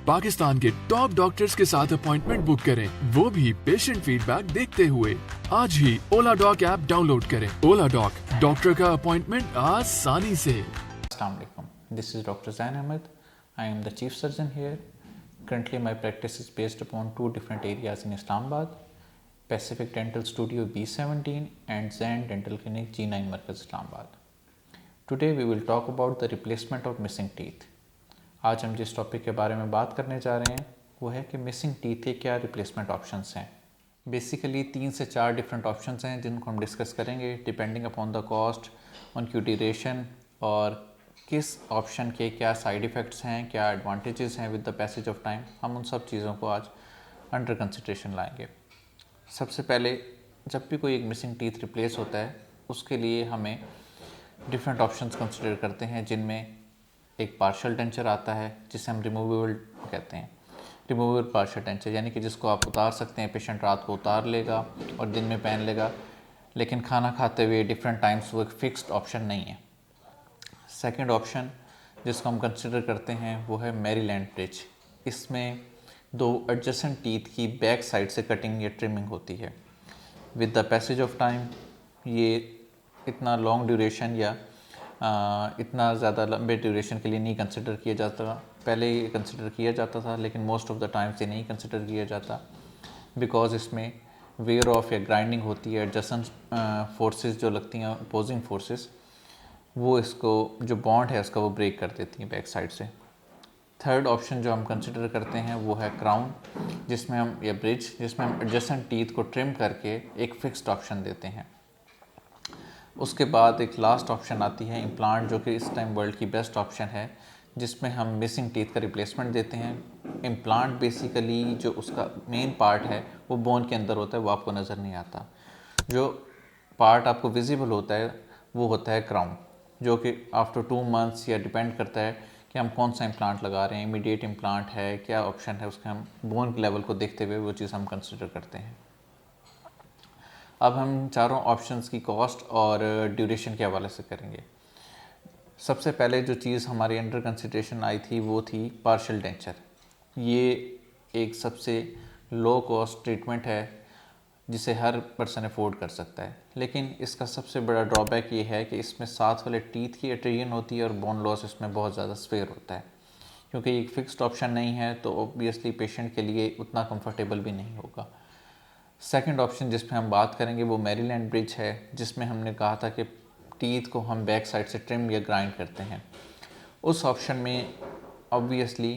पाकिस्तान के top doctors के साथ अपॉइंटमेंट बुक करें, वो भी पेशेंट फीडबैक देखते हुए। आज ही ओला डॉक ऐप डाउनलोड करें। ओला डॉक, डॉक्टर का अपॉइंटमेंट आसानी से। Assalamu alaikum. This is Dr. Zain Ahmed. I am the chief surgeon here. Currently, my practice is based upon two different areas in Islamabad: Pacific Dental Studio B17 and Zain Dental Clinic G9 Markaz, Islamabad. Today, we will talk about the replacement of missing teeth. आज हम जिस topic के बारे में बात करने जा रहे हैं वो है कि मिसिंग टीथ के क्या रिप्लेसमेंट ऑप्शंस हैं। बेसिकली 3 से 4 डिफरेंट ऑप्शंस हैं जिनको हम डिस्कस करेंगे डिपेंडिंग अपॉन द कॉस्ट, उनकी ड्यूरेशन और किस ऑप्शन के क्या साइड इफ़ेक्ट्स हैं, क्या एडवांटेजेस हैं with the passage of time. हम उन सब चीज़ों को आज अंडर कंसिडरेशन लाएंगे। सबसे पहले जब भी कोई एक मिसिंग टीथ रिप्लेस होता है उसके लिए हमें डिफरेंट ऑप्शंस कंसिडर करते हैं, जिनमें एक पार्शियल डेंचर आता है जिसे हम रिमूवेबल कहते हैं। रिमूवेबल पार्शियल डेंचर यानी कि जिसको आप उतार सकते हैं, पेशेंट रात को उतार लेगा और दिन में पहन लेगा, लेकिन खाना खाते हुए डिफरेंट टाइम्स वो एक फिक्स्ड ऑप्शन नहीं है। सेकंड ऑप्शन जिसको हम कंसिडर करते हैं वो है मैरीलैंड ब्रिज। इसमें 2 एडजेसेंट टीथ की बैक साइड से कटिंग या ट्रिमिंग होती है। With the passage of time ये इतना लॉन्ग ड्यूरेशन या इतना ज़्यादा लंबे ड्यूरेशन के लिए नहीं कंसिडर किया जाता। पहले ये कंसिडर किया जाता था लेकिन मोस्ट ऑफ द टाइम्स ये नहीं कंसिडर किया जाता, बिकॉज इसमें वेयर ऑफ या ग्राइंडिंग होती है, एडजसेंट फोर्सेस जो लगती हैं, अपोजिंग फोर्सेस, वो इसको जो बॉन्ड है उसका वो ब्रेक कर देती हैं बैक साइड से। थर्ड ऑप्शन जो हम कंसिडर करते हैं वो है क्राउन, जिसमें हम या ब्रिज जिसमें हम एडजसेंट टीथ को ट्रिम करके एक फिक्स्ड ऑप्शन देते हैं। उसके बाद एक लास्ट ऑप्शन आती है इम्प्लांट, जो कि इस टाइम वर्ल्ड की बेस्ट ऑप्शन है, जिसमें हम मिसिंग टीथ का रिप्लेसमेंट देते हैं। इम्प्लांट बेसिकली जो उसका मेन पार्ट है वो बोन के अंदर होता है, वो आपको नज़र नहीं आता। जो पार्ट आपको विजिबल होता है वो होता है क्राउन, जो कि आफ्टर 2 मंथ्स या डिपेंड करता है कि हम कौन सा इम्प्लांट लगा रहे हैं, इमीडिएट इम्प्लांट है, क्या ऑप्शन है, उसके हम बोन लेवल को देखते हुए वो चीज़ हम कंसिडर करते हैं। अब हम चारों ऑप्शंस की कॉस्ट और ड्यूरेशन के हवाले से करेंगे। सबसे पहले जो चीज़ हमारे अंडर कंसिडरेशन आई थी वो थी पार्शियल डेंचर। ये एक सबसे लो कॉस्ट ट्रीटमेंट है जिसे हर पर्सन अफोर्ड कर सकता है, लेकिन इसका सबसे बड़ा ड्रॉबैक ये है कि इसमें साथ वाले टीथ की एट्रियन होती है और बोन लॉस इसमें बहुत ज़्यादा स्वेयर होता है। क्योंकि एक फ़िक्स्ड ऑप्शन नहीं है तो ऑब्वियसली पेशेंट के लिए उतना कंफर्टेबल भी नहीं होगा। सेकंड ऑप्शन जिस पे हम बात करेंगे वो मैरीलैंड ब्रिज है, जिसमें हमने कहा था कि टीथ को हम बैक साइड से ट्रिम या ग्राइंड करते हैं। उस ऑप्शन में ऑब्वियसली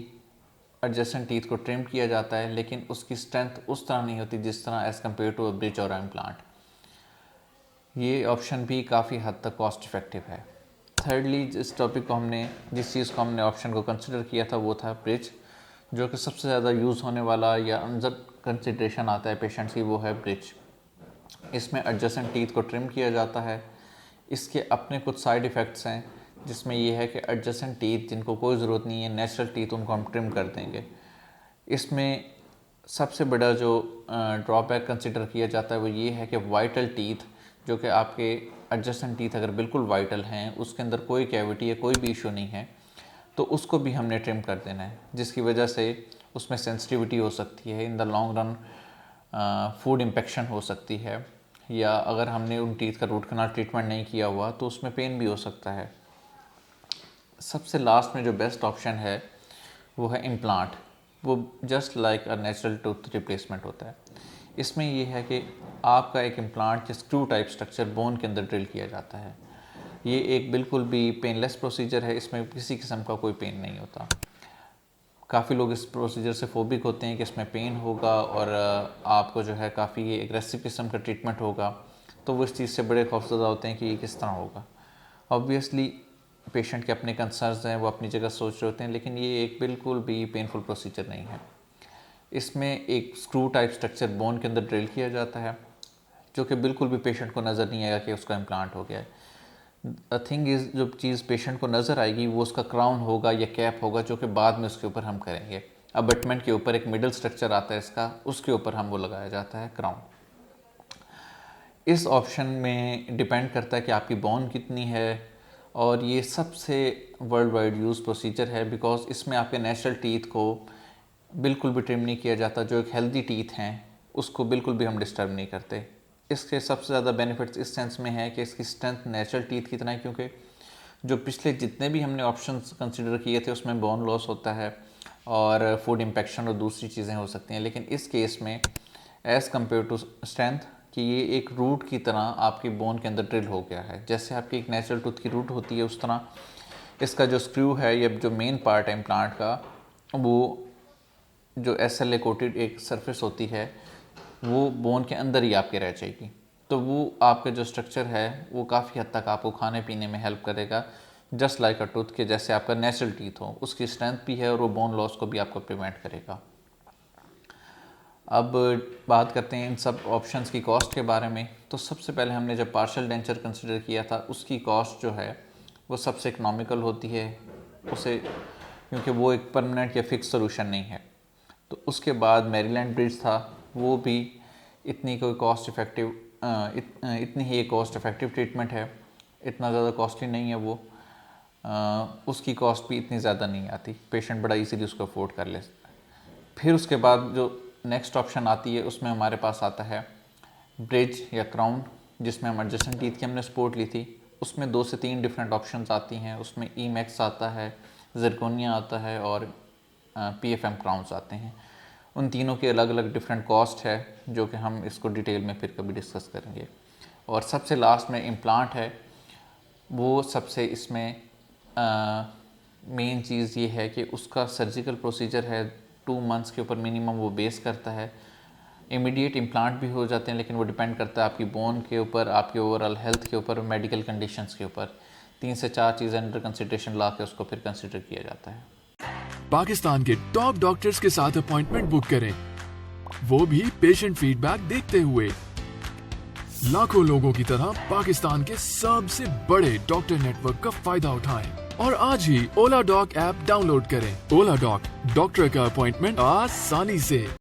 एडजेसेंट टीथ को ट्रिम किया जाता है, लेकिन उसकी स्ट्रेंथ उस तरह नहीं होती जिस तरह as compare to a bridge और इम्प्लांट। ये ऑप्शन भी काफ़ी हद तक कॉस्ट इफ़ेक्टिव है। थर्डली जिस चीज़ को हमने ऑप्शन को कंसिडर किया था वो था ब्रिज, जो कि सबसे ज़्यादा यूज़ होने वाला या अंदर कंसिडरेशन आता है पेशेंट्स की, वो है ब्रिज। इसमें एडजेसेंट टीथ को ट्रिम किया जाता है। इसके अपने कुछ साइड इफ़ेक्ट्स हैं, जिसमें ये है कि एडजेसेंट टीथ जिनको कोई ज़रूरत नहीं है, नेचुरल टीथ, उनको हम ट्रिम कर देंगे। इसमें सबसे बड़ा जो ड्रॉबैक कंसिडर किया जाता है वो ये है कि वाइटल टीथ, जो कि आपके एडजेसेंट टीथ अगर बिल्कुल वाइटल हैं, उसके अंदर कोई कैविटी या कोई भी इशू नहीं है, तो उसको भी हमने ट्रिम कर देना है, जिसकी वजह से उसमें सेंसिटिविटी हो सकती है, in the long run food infection हो सकती है, या अगर हमने उन टीथ का रूट कनाल ट्रीटमेंट नहीं किया हुआ तो उसमें पेन भी हो सकता है। सबसे लास्ट में जो बेस्ट ऑप्शन है वो है इम्प्लांट। वो just like a natural tooth replacement होता है। इसमें ये है कि आपका एक इम्प्लांट या स्क्रू टाइप स्ट्रक्चर बोन के अंदर ड्रिल किया जाता है। ये एक बिल्कुल भी पेनलेस प्रोसीजर है, इसमें किसी किस्म का कोई पेन नहीं होता। काफ़ी लोग इस प्रोसीजर से फोबिक होते हैं कि इसमें पेन होगा और आपको जो है काफ़ी एग्रेसिव किस्म का ट्रीटमेंट होगा, तो वो इस चीज़ से बड़े खौफजदा होते हैं कि ये किस तरह होगा। ऑब्वियसली पेशेंट के अपने कंसर्न्स हैं, वो अपनी जगह सोच रहे होते हैं, लेकिन ये एक बिल्कुल भी पेनफुल प्रोसीजर नहीं है। इसमें एक स्क्रू टाइप स्ट्रक्चर बोन के अंदर ड्रिल किया जाता है, जो कि बिल्कुल भी पेशेंट को नज़र नहीं आएगा कि उसका इम्प्लांट हो गया है। थिंग इज़, जो चीज़ पेशेंट को नज़र आएगी वो उसका क्राउन होगा या कैप होगा, जो कि बाद में उसके ऊपर हम करेंगे। अबटमेंट के ऊपर एक मिडल स्ट्रक्चर आता है इसका, उसके ऊपर हम वो लगाया जाता है क्राउन। इस ऑप्शन में डिपेंड करता है कि आपकी बोन कितनी है, और ये सबसे वर्ल्ड वाइड यूज़ प्रोसीजर है, बिकॉज इसमें आपके नेचुरल टीथ को बिल्कुल भी ट्रिम नहीं किया जाता। जो एक हेल्दी टीथ हैं उसको बिल्कुल भी हम डिस्टर्ब नहीं करते। इसके सबसे ज़्यादा बेनिफिट्स इस सेंस में है कि इसकी स्ट्रेंथ नेचुरल टीथ की तरह है, क्योंकि जो पिछले जितने भी हमने ऑप्शंस कंसिडर किए थे उसमें बोन लॉस होता है और फूड इम्पेक्शन और दूसरी चीज़ें हो सकती हैं, लेकिन इस केस में एज़ कम्पेयर टू स्ट्रेंथ कि ये एक रूट की तरह आपकी बोन के अंदर ड्रिल हो गया है। जैसे आपकी एक नेचुरल टूथ की रूट होती है उस तरह इसका जो स्क्रू है या जो मेन पार्ट है इम्प्लांट का, वो जो SLA कोटेड एक सरफेस होती है वो बोन के अंदर ही आपके रह जाएगी। तो वो आपका जो स्ट्रक्चर है वो काफ़ी हद तक आपको खाने पीने में हेल्प करेगा, जस्ट लाइक अ टूथ के जैसे आपका नेचुरल टीथ हो। उसकी स्ट्रेंथ भी है और वो बोन लॉस को भी आपको प्रिवेंट करेगा। अब बात करते हैं इन सब ऑप्शंस की कॉस्ट के बारे में। तो सबसे पहले हमने जब पार्शियल डेंचर कंसिडर किया था उसकी कॉस्ट जो है वो सबसे इकोनॉमिकल होती है उसे, क्योंकि वो एक परमानेंट या फिक्स सोल्यूशन नहीं है। तो उसके बाद मैरीलैंड ब्रिज था, वो भी इतनी कोई कॉस्ट इफ़ेक्टिव इतनी ही एक कॉस्ट इफ़ेक्टिव ट्रीटमेंट है, इतना ज़्यादा कॉस्टली नहीं है वो। उसकी कॉस्ट भी इतनी ज़्यादा नहीं आती, पेशेंट बड़ा इजीली उसको अफोर्ड कर ले। फिर उसके बाद जो नेक्स्ट ऑप्शन आती है उसमें हमारे पास आता है ब्रिज या क्राउन, जिसमें हम एडजेसेंट टीथ की हमने सपोर्ट ली थी। उसमें 2 से 3 डिफरेंट ऑप्शंस आती हैं। उसमें EMAX आता है, ज़िरकोनिया आता है और PFM क्राउन्स आते हैं। उन तीनों की अलग अलग डिफरेंट कॉस्ट है जो कि हम इसको डिटेल में फिर कभी डिस्कस करेंगे। और सबसे लास्ट में इम्प्लांट है, वो सबसे इसमें मेन चीज़ ये है कि उसका सर्जिकल प्रोसीजर है 2 मंथ्स के ऊपर मिनिमम वो बेस करता है। इमीडिएट इम्प्लांट भी हो जाते हैं, लेकिन वो डिपेंड करता है आपकी बोन के ऊपर, आपकी ओवरऑल हेल्थ के ऊपर, मेडिकल कंडीशंस के ऊपर। 3 से 4 चीज़ें अंडर कंसिडरेशन ला के उसको फिर कंसिडर किया जाता है। पाकिस्तान के टॉप डॉक्टर्स के साथ अपॉइंटमेंट बुक करें, वो भी पेशेंट फीडबैक देखते हुए। लाखों लोगों की तरह पाकिस्तान के सबसे बड़े डॉक्टर नेटवर्क का फायदा उठाएं और आज ही ओला डॉक ऐप डाउनलोड करें। ओला डॉक, डॉक्टर का अपॉइंटमेंट आसानी से।